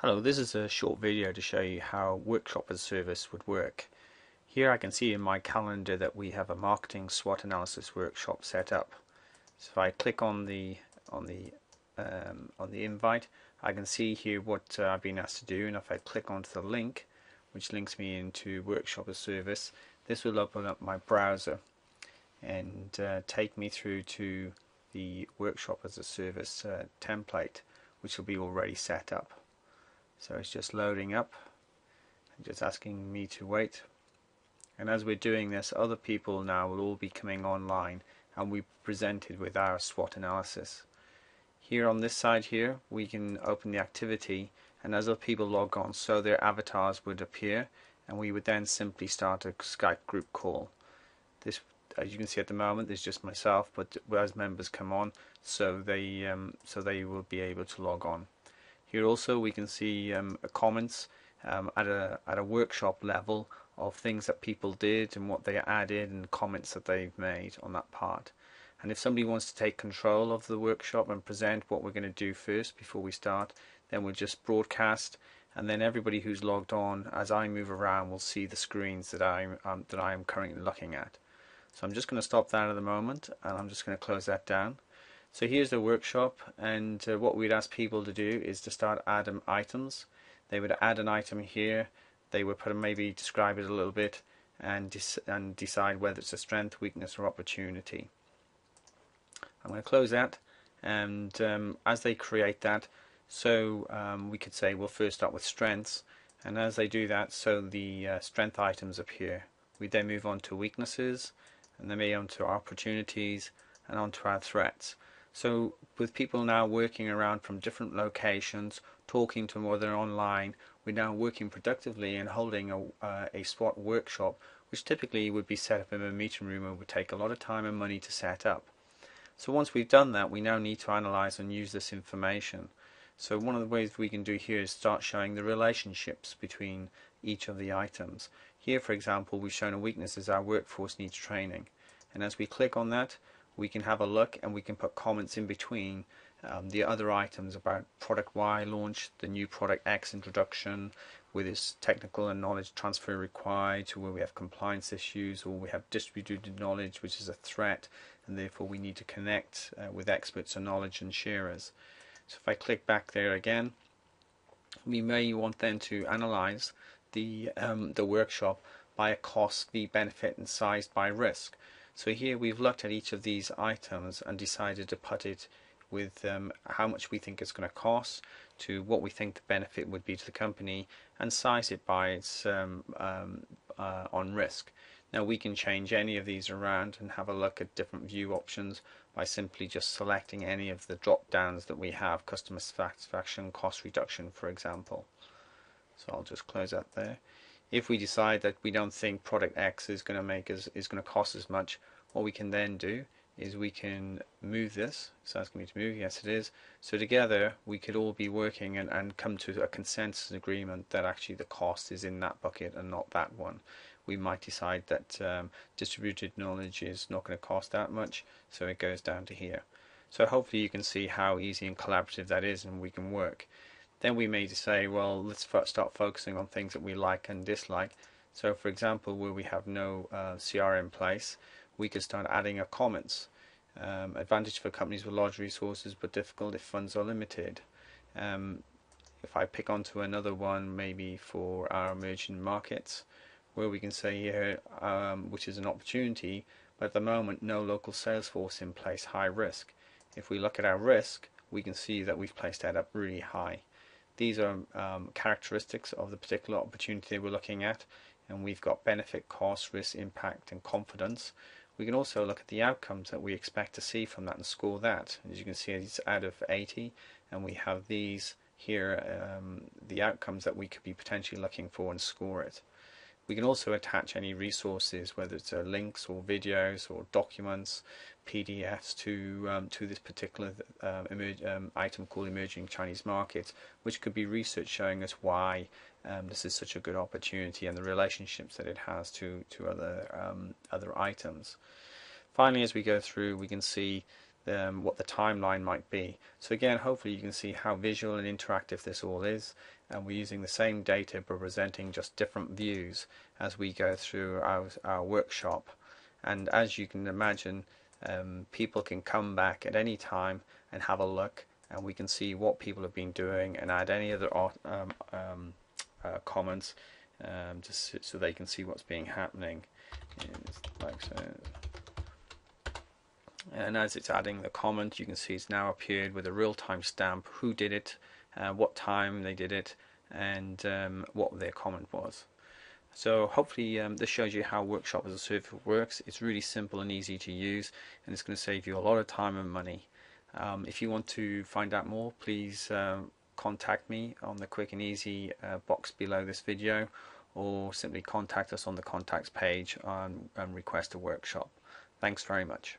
Hello, this is a short video to show you how Workshop as a Service would work. Here I can see in my calendar that we have a marketing SWOT analysis workshop set up. So if I click on the invite, I can see here what I've been asked to do, and if I click onto the link, which links me into Workshop as a Service, this will open up my browser and take me through to the Workshop as a Service template, which will be already set up. So it's just loading up and just asking me to wait. And as we're doing this, other people now will all be coming online and we presented with our SWOT analysis. Here on this side here, we can open the activity, and as other people log on, so their avatars would appear, and we would then simply start a Skype group call. This, as you can see at the moment, there's just myself, but as members come on, so they will be able to log on. Here also we can see comments at a workshop level of things that people did and what they added and comments that they've made on that part. And if somebody wants to take control of the workshop and present what we're going to do first before we start, then we'll just broadcast, and then everybody who's logged on as I move around will see the screens that I am currently looking at. So I'm just going to stop that at the moment, and I'm just going to close that down. So here's the workshop, and what we'd ask people to do is to start adding items. They would add an item here, they would maybe describe it a little bit and decide whether it's a strength, weakness or opportunity. I'm going to close that, and as they create that, so we could say we'll first start with strengths, and as they do that, so the strength items appear. We then move on to weaknesses, and then on to opportunities, and on to our threats. So with people now working around from different locations, talking to them whether online, we're now working productively and holding a SWOT workshop, which typically would be set up in a meeting room and would take a lot of time and money to set up. So once we've done that, we now need to analyze and use this information. So one of the ways we can do here is start showing the relationships between each of the items. Here, for example, we've shown a weakness as our workforce needs training. And as we click on that, we can have a look and we can put comments in between the other items about product Y launch, the new product X introduction, with its technical and knowledge transfer required, to where we have compliance issues, or we have distributed knowledge which is a threat, and therefore we need to connect with experts and knowledge and sharers. So if I click back there again, we may want then to analyze the workshop by a cost, the benefit, and sized by risk. So here we've looked at each of these items and decided to put it with how much we think it's going to cost, to what we think the benefit would be to the company, and size it by its on risk. Now we can change any of these around and have a look at different view options by simply just selecting any of the drop downs that we have, customer satisfaction, cost reduction, for example. So I'll just close that there. If we decide that we don't think product X is going to cost as much, what we can then do is we can move this. So that's going to move. Yes, it is. So together we could all be working and come to a consensus agreement that actually the cost is in that bucket and not that one. We might decide that distributed knowledge is not going to cost that much, so it goes down to here. So hopefully you can see how easy and collaborative that is, and we can work. Then we may say, well, let's start focusing on things that we like and dislike. So for example, where we have no CRM in place, we could start adding comments. Advantage for companies with large resources, but difficult if funds are limited. If I pick onto another one, maybe for our emerging markets, where we can say here, which is an opportunity, but at the moment no local sales force in place, high risk. If we look at our risk, we can see that we've placed that up really high. These are characteristics of the particular opportunity we're looking at, and we've got benefit, cost, risk, impact, and confidence. We can also look at the outcomes that we expect to see from that and score that. As you can see, it's out of 80, and we have these here, the outcomes that we could be potentially looking for, and score it. We can also attach any resources, whether it's links or videos or documents, PDFs to this particular item called Emerging Chinese Markets, which could be research showing us why this is such a good opportunity and the relationships that it has to other items. Finally, as we go through, we can see what the timeline might be. So again, hopefully you can see how visual and interactive this all is, and we're using the same data but presenting just different views as we go through our workshop. And as you can imagine, people can come back at any time and have a look, and we can see what people have been doing and add any other comments, just so they can see what's being happening. Like so. And as it's adding the comment, you can see it's now appeared with a real-time stamp, who did it, what time they did it, and what their comment was. So hopefully this shows you how Workshop as a Service works. It's really simple and easy to use, and it's going to save you a lot of time and money. If you want to find out more, please contact me on the quick and easy box below this video, or simply contact us on the contacts page and request a workshop. Thanks very much.